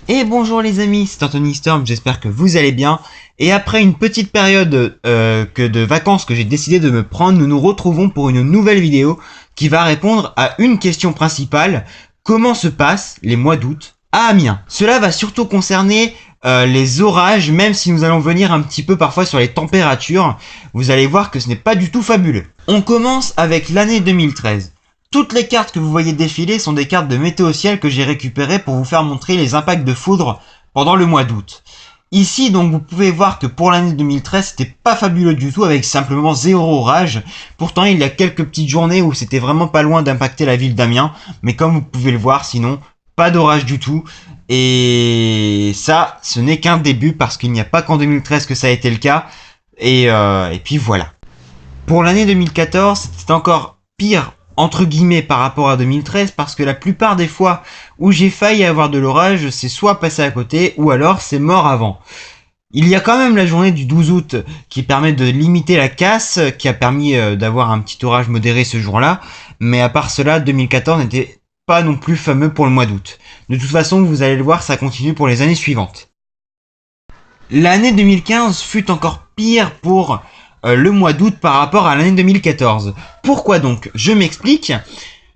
Et bonjour les amis, c'est Anthony Storm, j'espère que vous allez bien. Et après une petite période de vacances que j'ai décidé de me prendre, nous nous retrouvons pour une nouvelle vidéo qui va répondre à une question principale. Comment se passent les mois d'août à Amiens? Cela va surtout concerner les orages, même si nous allons venir un petit peu parfois sur les températures. Vous allez voir que ce n'est pas du tout fabuleux. On commence avec l'année 2013. Toutes les cartes que vous voyez défiler sont des cartes de météo ciel que j'ai récupérées pour vous faire montrer les impacts de foudre pendant le mois d'août. Ici, donc, vous pouvez voir que pour l'année 2013, c'était pas fabuleux du tout avec simplement 0 orage. Pourtant, il y a quelques petites journées où c'était vraiment pas loin d'impacter la ville d'Amiens. Mais comme vous pouvez le voir, sinon, pas d'orage du tout. Et ça, ce n'est qu'un début parce qu'il n'y a pas qu'en 2013 que ça a été le cas. Et puis voilà. Pour l'année 2014, c'était encore pire entre guillemets par rapport à 2013 parce que la plupart des fois où j'ai failli avoir de l'orage, c'est soit passé à côté ou alors c'est mort avant. Il y a quand même la journée du 12 août qui permet de limiter la casse, qui a permis d'avoir un petit orage modéré ce jour-là, mais à part cela, 2014 n'était pas non plus fameux pour le mois d'août. De toute façon, vous allez le voir, ça continue pour les années suivantes. L'année 2015 fut encore pire pour le mois d'août par rapport à l'année 2014. Pourquoi donc? Je m'explique.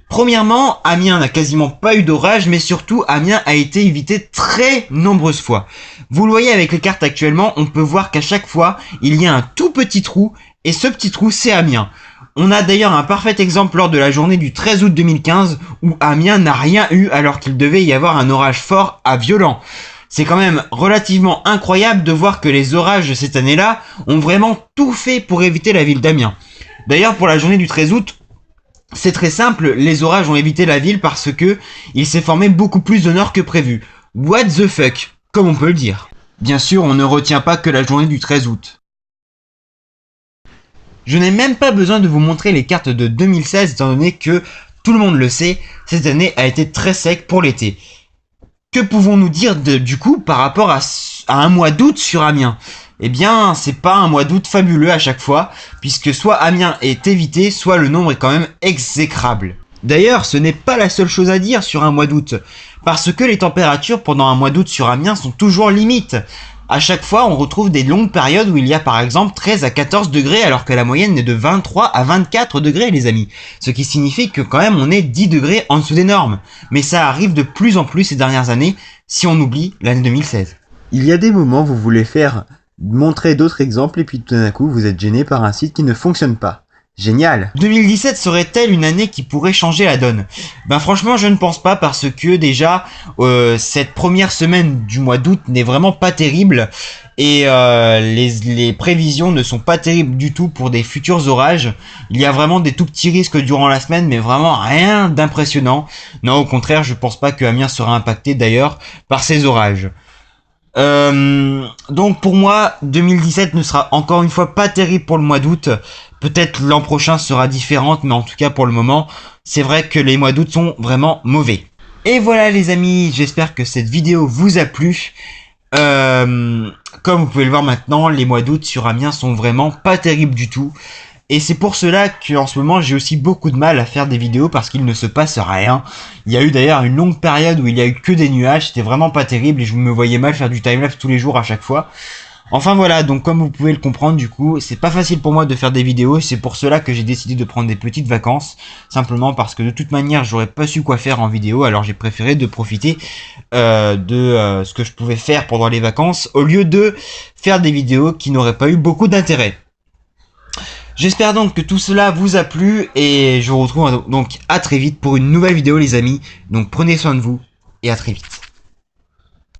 Premièrement, Amiens n'a quasiment pas eu d'orage, mais surtout Amiens a été évité très nombreuses fois. Vous le voyez avec les cartes actuellement, on peut voir qu'à chaque fois, il y a un tout petit trou, et ce petit trou c'est Amiens. On a d'ailleurs un parfait exemple lors de la journée du 13 août 2015, où Amiens n'a rien eu alors qu'il devait y avoir un orage fort à violent. C'est quand même relativement incroyable de voir que les orages de cette année-là ont vraiment tout fait pour éviter la ville d'Amiens. D'ailleurs, pour la journée du 13 août, c'est très simple, les orages ont évité la ville parce que il s'est formé beaucoup plus de nord que prévu. What the fuck, comme on peut le dire. Bien sûr, on ne retient pas que la journée du 13 août. Je n'ai même pas besoin de vous montrer les cartes de 2016 étant donné que, tout le monde le sait, cette année a été très sec pour l'été. Que pouvons-nous dire du coup par rapport à un mois d'août sur Amiens? Eh bien, c'est pas un mois d'août fabuleux à chaque fois, puisque soit Amiens est évité, soit le nombre est quand même exécrable. D'ailleurs, ce n'est pas la seule chose à dire sur un mois d'août, parce que les températures pendant un mois d'août sur Amiens sont toujours limites. À chaque fois, on retrouve des longues périodes où il y a par exemple 13 à 14 degrés alors que la moyenne est de 23 à 24 degrés les amis. Ce qui signifie que quand même on est 10 degrés en dessous des normes. Mais ça arrive de plus en plus ces dernières années si on oublie l'année 2016. Il y a des moments où vous voulez montrer d'autres exemples et puis tout d'un coup vous êtes gêné par un site qui ne fonctionne pas. Génial. 2017 serait-elle une année qui pourrait changer la donne? Ben franchement je ne pense pas parce que déjà cette première semaine du mois d'août n'est vraiment pas terrible et les prévisions ne sont pas terribles du tout pour des futurs orages. Il y a vraiment des tout petits risques durant la semaine mais vraiment rien d'impressionnant. Non au contraire je pense pas que Amiens sera impacté d'ailleurs par ces orages. Donc pour moi 2017 ne sera encore une fois pas terrible pour le mois d'août. Peut-être l'an prochain sera différente, mais en tout cas pour le moment, c'est vrai que les mois d'août sont vraiment mauvais. Et voilà les amis, j'espère que cette vidéo vous a plu. Comme vous pouvez le voir maintenant, les mois d'août sur Amiens sont vraiment pas terribles du tout. Et c'est pour cela qu'en ce moment j'ai aussi beaucoup de mal à faire des vidéos parce qu'il ne se passe rien. Il y a eu d'ailleurs une longue période où il y a eu que des nuages, c'était vraiment pas terrible et je me voyais mal faire du timelapse tous les jours à chaque fois. Enfin voilà, donc comme vous pouvez le comprendre du coup, c'est pas facile pour moi de faire des vidéos, c'est pour cela que j'ai décidé de prendre des petites vacances, simplement parce que de toute manière j'aurais pas su quoi faire en vidéo, alors j'ai préféré de profiter de ce que je pouvais faire pendant les vacances, au lieu de faire des vidéos qui n'auraient pas eu beaucoup d'intérêt. J'espère donc que tout cela vous a plu, et je vous retrouve donc à très vite pour une nouvelle vidéo les amis, donc prenez soin de vous, et à très vite.